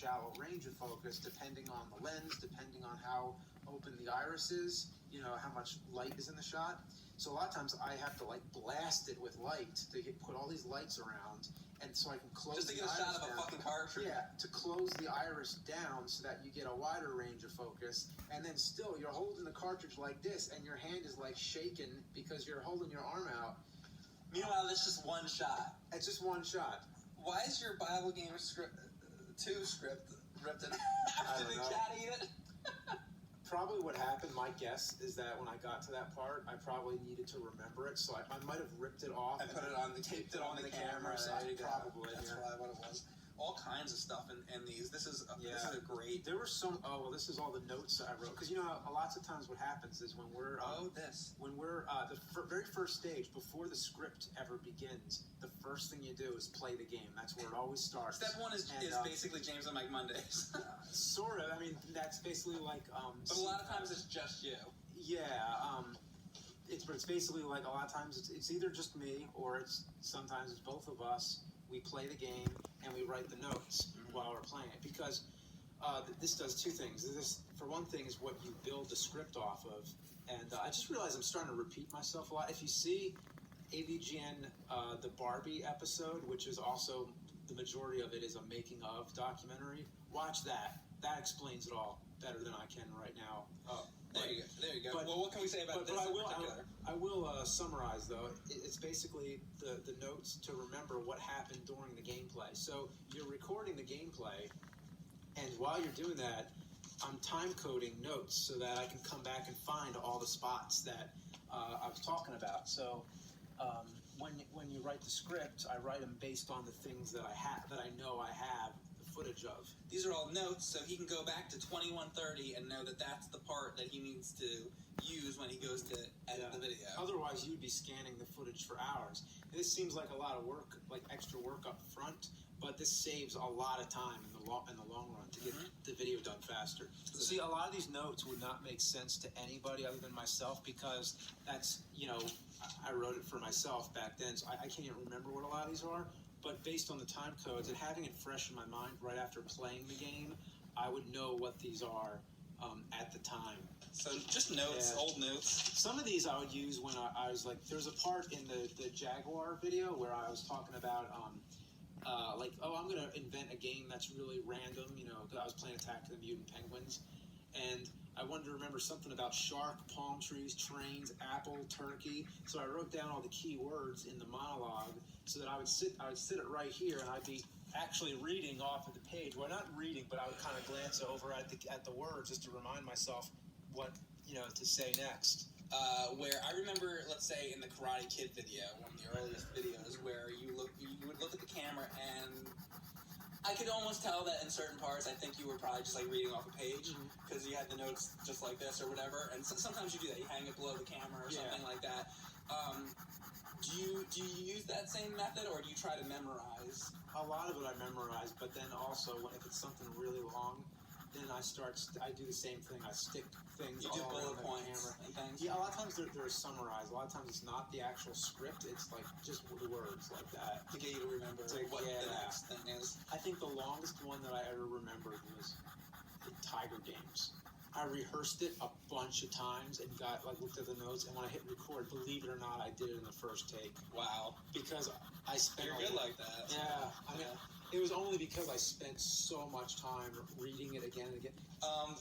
shallow range of focus, depending on the lens, depending on how open the iris is, how much light is in the shot. So a lot of times I have to blast it with light to put all these lights around, and so I can close just to get a shot of a fucking car tree. Yeah, to close the iris down so that you get a wider range of focus, and then still you're holding the cartridge like this, and your hand is shaking because you're holding your arm out. Meanwhile, it's just one shot. It's just one shot. Why is your Bible game script ripped in half? Did the cat eat it? Probably what happened, my guess, is that when I got to that part, I probably needed to remember it, so I might have ripped it off and put it on, taped it on the camera. There you go. Probably. That's probably what it was. All kinds of stuff in these. This is a great. There were some. Oh well, this is all the notes that I wrote, because lots of times what happens is when we're the very first stage before the script ever begins, the first thing you do is play the game. That's where it always starts. Step one is basically James and Mike Mondays. Sort of. I mean, that's basically like. But a lot of times it's just you. Yeah. It's basically like a lot of times it's either just me or sometimes it's both of us. We play the game and we write the notes while we're playing it, because this does two things. This, for one thing, is what you build the script off of, and I just realized I'm starting to repeat myself a lot. If you see AVGN, the Barbie episode, which is also the majority of it is a making of documentary, watch that. That explains it all better than I can right now. There you go. But, well, what can we say about this in particular? I will summarize, though. It's basically the notes to remember what happened during the gameplay. So you're recording the gameplay, and while you're doing that, I'm time coding notes so that I can come back and find all the spots that I was talking about. So when you write the script, I write them based on the things that I know I have footage of. These are all notes, so he can go back to 2130 and know that that's the part that he needs to use when he goes to edit the video. Otherwise, you'd be scanning the footage for hours. And this seems like a lot of work, like extra work up front, but this saves a lot of time in the long run to get the video done faster. See, a lot of these notes would not make sense to anybody other than myself, because that's, I wrote it for myself back then, so I can't even remember what a lot of these are. But based on the time codes and having it fresh in my mind right after playing the game, I would know what these are at the time. So just notes, old notes. Some of these I would use when I was there's a part in the Jaguar video where I was talking about I'm going to invent a game that's really random. I was playing Attack of the Mutant Penguins, and I wanted to remember something about shark, palm trees, trains, apple, turkey. So I wrote down all the key words in the monologue so that I would sit it right here, and I'd be actually reading off of the page. Well, not reading, but I would kind of glance over at the words just to remind myself what to say next. Where I remember, let's say in the Karate Kid video, one of the earliest videos, where you would look at the camera, and I could almost tell that in certain parts, I think you were probably just reading off a page, because you had the notes just like this or whatever. And sometimes you do that. You hang it below the camera or something like that. Do you use that same method, or do you try to memorize? A lot of it I memorize, but then also if it's something really long, then I do the same thing. I stick things you all do bullet around points the camera. And things? Yeah, a lot of times they're summarized. A lot of times it's not the actual script. It's just the words like that. To get you to remember what the next thing is. I think the longest one that I ever remembered was the Tiger Games. I rehearsed it a bunch of times and looked at the notes, and when I hit record, believe it or not, I did it in the first take. Wow. Because I spent... You're good like that. Yeah. I mean, it was only because I spent so much time reading it again and again.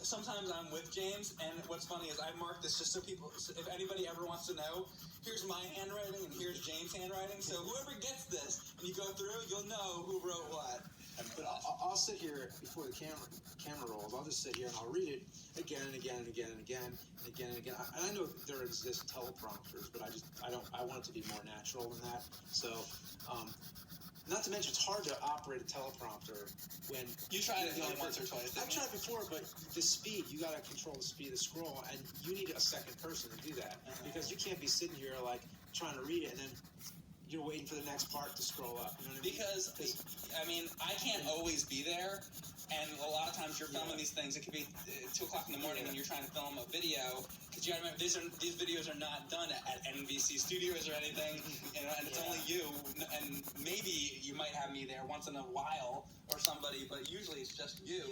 Sometimes I'm with James, and what's funny is I mark this just so people, if anybody ever wants to know, here's my handwriting and here's James' handwriting, so whoever gets this, and you go through, you'll know who wrote what. But I'll sit here before the camera rolls. I'll just sit here and I'll read it again and again and again and again and again and again. And I know that there exist teleprompters, but I want it to be more natural than that. So, not to mention, it's hard to operate a teleprompter when you tried it once or twice. I've tried before, but the speed, you got to control the speed of the scroll, and you need a second person to do that, because you can't be sitting here trying to read it and then you're waiting for the next part to scroll up. You know what I mean? Because I mean, I can't always be there, And a lot of times you're filming these things. It could be 2 o'clock in the morning, and you're trying to film a video. Because you gotta remember, these videos are not done at NBC Studios or anything, and it's only you. And maybe you might have me there once in a while or somebody, but usually it's just you.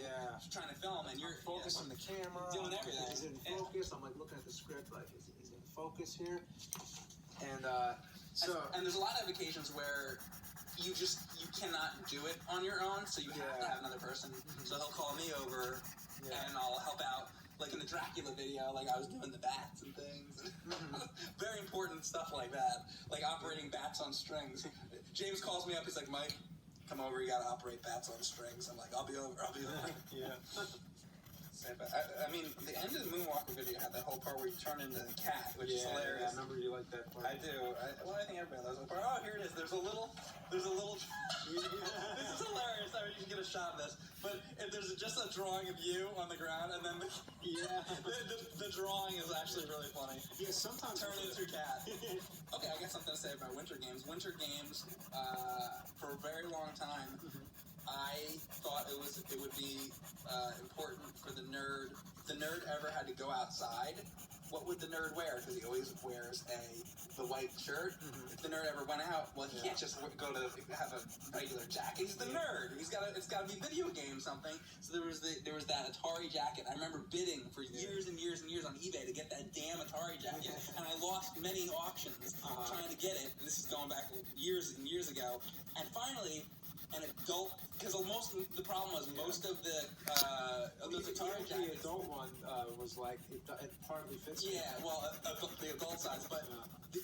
Trying to film, and you're focusing the camera, doing everything. Is it in focus? I'm like looking at the script, like is it in focus here? And and there's a lot of occasions where you cannot do it on your own, so you have to have another person. So he'll call me over, and I'll help out. Like in the Dracula video, like I was doing the bats and things. Very important stuff like that, like operating bats on strings. James calls me up. He's like, Mike, come over. You gotta operate bats on strings. I'm like, I'll be over. I mean, the end of the Moonwalker video had that whole part where you turn into a cat, which is hilarious. I remember you like that part. I do. I think everybody loves that part. Oh, here it is. There's a little. This is hilarious. I mean, you can get a shot of this. But if there's just a drawing of you on the ground, and then the drawing is actually really funny. Yeah, sometimes turn into a cat. Okay, I got something to say about Winter Games. Winter Games, for a very long time, I thought it would be important for the nerd. If the nerd ever had to go outside, what would the nerd wear? Because he always wears the white shirt. If the nerd ever went out, well, he can't just go to have a regular jacket. He's the nerd. It's got to be video game something. So there was that Atari jacket. I remember bidding for years and years and years on eBay to get that damn Atari jacket, and I lost many auctions trying to get it. And this is going back years and years ago. And finally, an adult, because the problem was most of the Atari jackets. The adult one was like it partly fits. Yeah, well, the adult size, but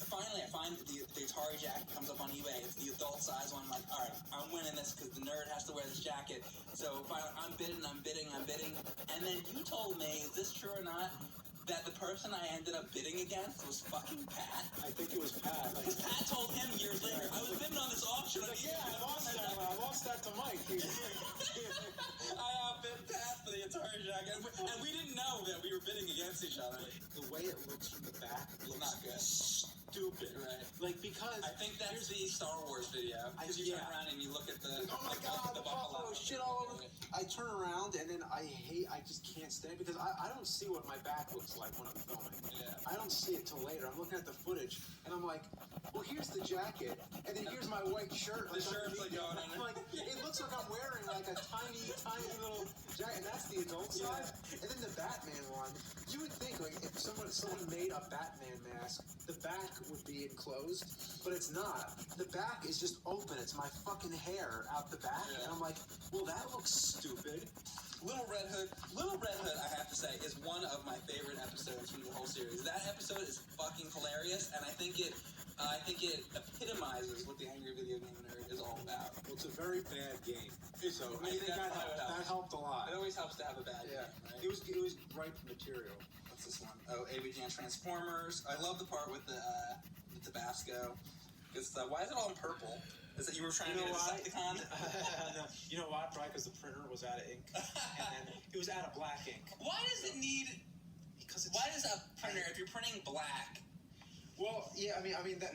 finally I find that the Atari jacket comes up on eBay. It's the adult size one. I'm like, all right, I'm winning this because the nerd has to wear this jacket. So finally, I'm bidding, and then you told me, is this true or not, that the person I ended up bidding against was fucking Pat? I think it was Pat. Because Pat told him years later, I was bidding on this auction. Like, I lost that to Mike. I outbid Pat for the Atari jacket, and we didn't know that we were bidding against each other. The way it looks from the back It's not good. Stupid, right? Like, because I think that's the Star Wars video. Because you turn around and you look at the oh my god, the buffalo shit all over. I turn around and then I just can't stand it because I don't see what my back looks like when I'm filming. I don't see it till later. I'm looking at the footage and I'm like, well, here's the jacket and then here's my white shirt. The shirt's like going on. I'm like, it looks like I'm wearing like a tiny little jacket, and that's the adult size. And then the Batman one, you would think like if someone made a Batman mask, the back would be enclosed, but it's not. The back is just open. It's my fucking hair out the back, and I'm like, well, that looks stupid. Little Red Hood, I have to say, is one of my favorite episodes from the whole series. That episode is fucking hilarious, and I think it epitomizes what the Angry Video Game Nerd is all about. Well, it's a very bad game, so I think that helped a lot. It always helps to have a bad game, right? It was ripe material. What's this one? Oh, AVGN Transformers. I love the part with the Tabasco. It's why is it all in purple? Is it you were trying to get a Decepticon? No, you know why? Probably because the printer was out of ink, and then it was out of black ink. Why does it need? Because why does a printer, if you're printing black? Well, yeah, I mean that.